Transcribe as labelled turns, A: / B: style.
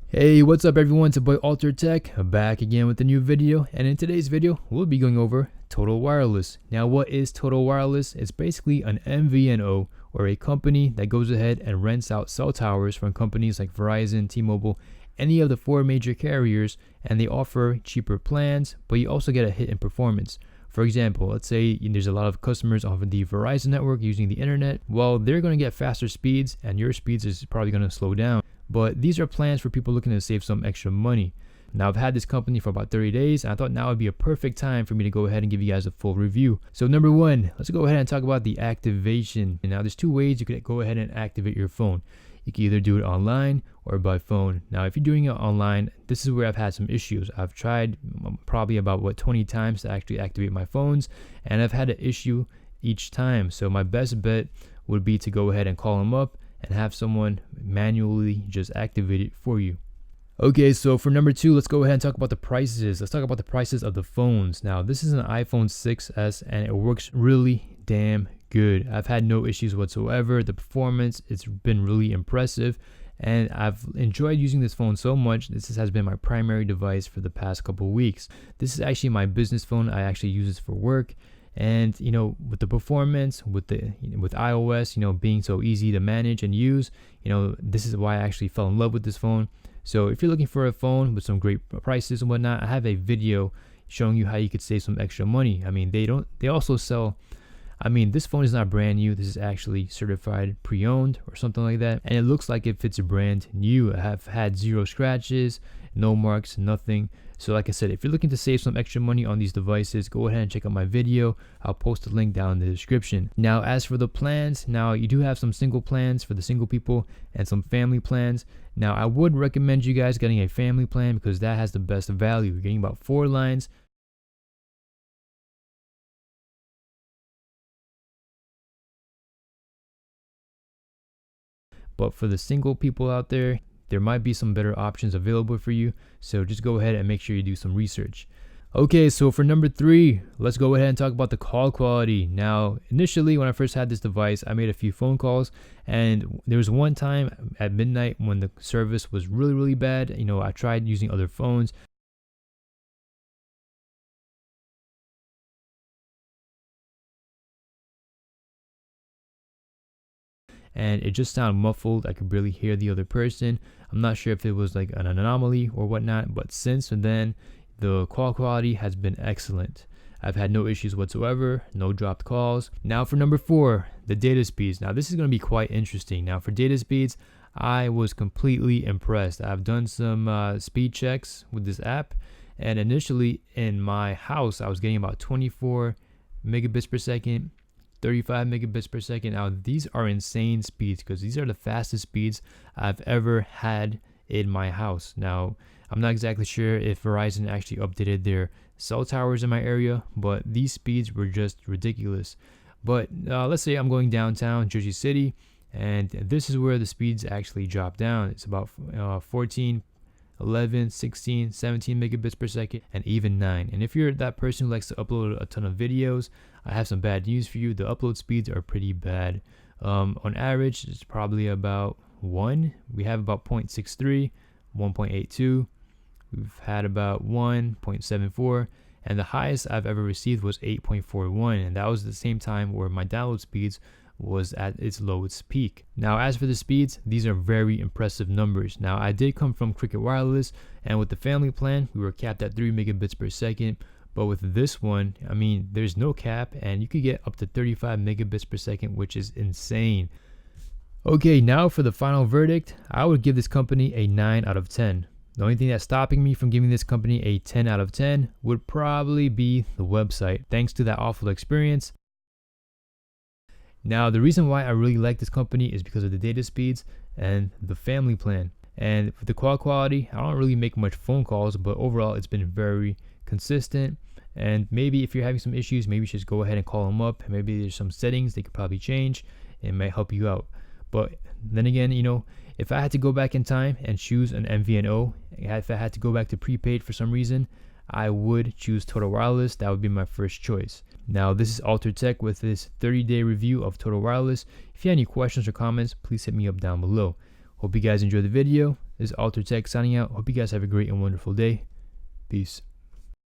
A: Hey, what's up everyone, it's your boy Alter Tech, back again with a new video, and in today's video, we'll be going over Total Wireless. Now what is Total Wireless? It's basically an MVNO, or a company that goes ahead and rents out cell towers from companies like Verizon, T-Mobile, any of the four major carriers, and they offer cheaper plans, but you also get a hit in performance. For example, let's say there's a lot of customers on the Verizon network using the internet. Well, they're going to get faster speeds, and your speeds is probably going to slow down. But these are plans for people looking to save some extra money. Now I've had this company for about 30 days and I thought now would be a perfect time for me to go ahead and give you guys a full review. So number one, let's go ahead and talk about the activation. And now there's two ways you could go ahead and activate your phone. You can either do it online or by phone. Now if you're doing it online, this is where I've had some issues. I've tried probably about 20 times to actually activate my phones, and I've had an issue each time. So my best bet would be to go ahead and call them up and have someone manually just activate it for you. Okay, so for number two, let's go ahead and talk about the prices. Let's talk about the prices of the phones. Now, this is an iPhone 6s and it works really damn good. I've had no issues whatsoever. The performance, it's been really impressive, and I've enjoyed using this phone so much. This has been my primary device for the past couple weeks. This is actually my business phone. I actually use this for work. And with the performance, with iOS, being so easy to manage and use, this is why I actually fell in love with this phone. So if you're looking for a phone with some great prices and whatnot, I have a video showing you how you could save some extra money. I mean, they also sell, this phone is not brand new. This is actually certified pre-owned or something like that. And it looks like it fits brand new. I have had zero scratches, no marks, nothing. So like I said, if you're looking to save some extra money on these devices, go ahead and check out my video. I'll post a link down in the description. Now, as for the plans, now you do have some single plans for the single people and some family plans. Now, I would recommend you guys getting a family plan because that has the best value. You're getting about 4 lines. But for the single people out there might be some better options available for you. So just go ahead and make sure you do some research. Okay, so for number 3, let's go ahead and talk about the call quality. Now, initially when I first had this device, I made a few phone calls, and there was one time at midnight when the service was really, really bad. I tried using other phones. And it just sounded muffled. I could barely hear the other person. I'm not sure if it was like an anomaly or whatnot, but since then, the call quality has been excellent. I've had no issues whatsoever, no dropped calls. Now for number 4, the data speeds. Now this is going to be quite interesting. Now for data speeds, I was completely impressed. I've done some speed checks with this app, and initially in my house, I was getting about 24 megabits per second. 35 megabits per second. Now these are insane speeds because these are the fastest speeds I've ever had in my house. Now I'm not exactly sure if Verizon actually updated their cell towers in my area, but these speeds were just ridiculous. But let's say I'm going downtown Jersey City, and this is where the speeds actually drop down. It's about 14, 11, 16, 17 megabits per second, and even 9. And if you're that person who likes to upload a ton of videos, I have some bad news for you. The upload speeds are pretty bad. On average, it's probably about 1. We have about 0.63, 1.82. We've had about 1.74, and the highest I've ever received was 8.41, and that was the same time where my download speeds was at its lowest peak. Now, as for the speeds, these are very impressive numbers. Now, I did come from Cricket Wireless, and with the family plan, we were capped at 3 megabits per second. But with this one, there's no cap, and you could get up to 35 megabits per second, which is insane. Okay, now for the final verdict, I would give this company a 9 out of 10. The only thing that's stopping me from giving this company a 10 out of 10 would probably be the website. Thanks to that awful experience. Now, the reason why I really like this company is because of the data speeds and the family plan. And for the call quality, I don't really make much phone calls, but overall it's been very consistent. And maybe if you're having some issues, maybe you should just go ahead and call them up. Maybe there's some settings they could probably change. It might help you out. But then again, if I had to go back in time and choose an MVNO, if I had to go back to prepaid for some reason, I would choose Total Wireless. That would be my first choice. Now, this is Alter Tech with this 30-day review of Total Wireless. If you have any questions or comments, please hit me up down below. Hope you guys enjoyed the video. This is Alter Tech signing out. Hope you guys have a great and wonderful day. Peace.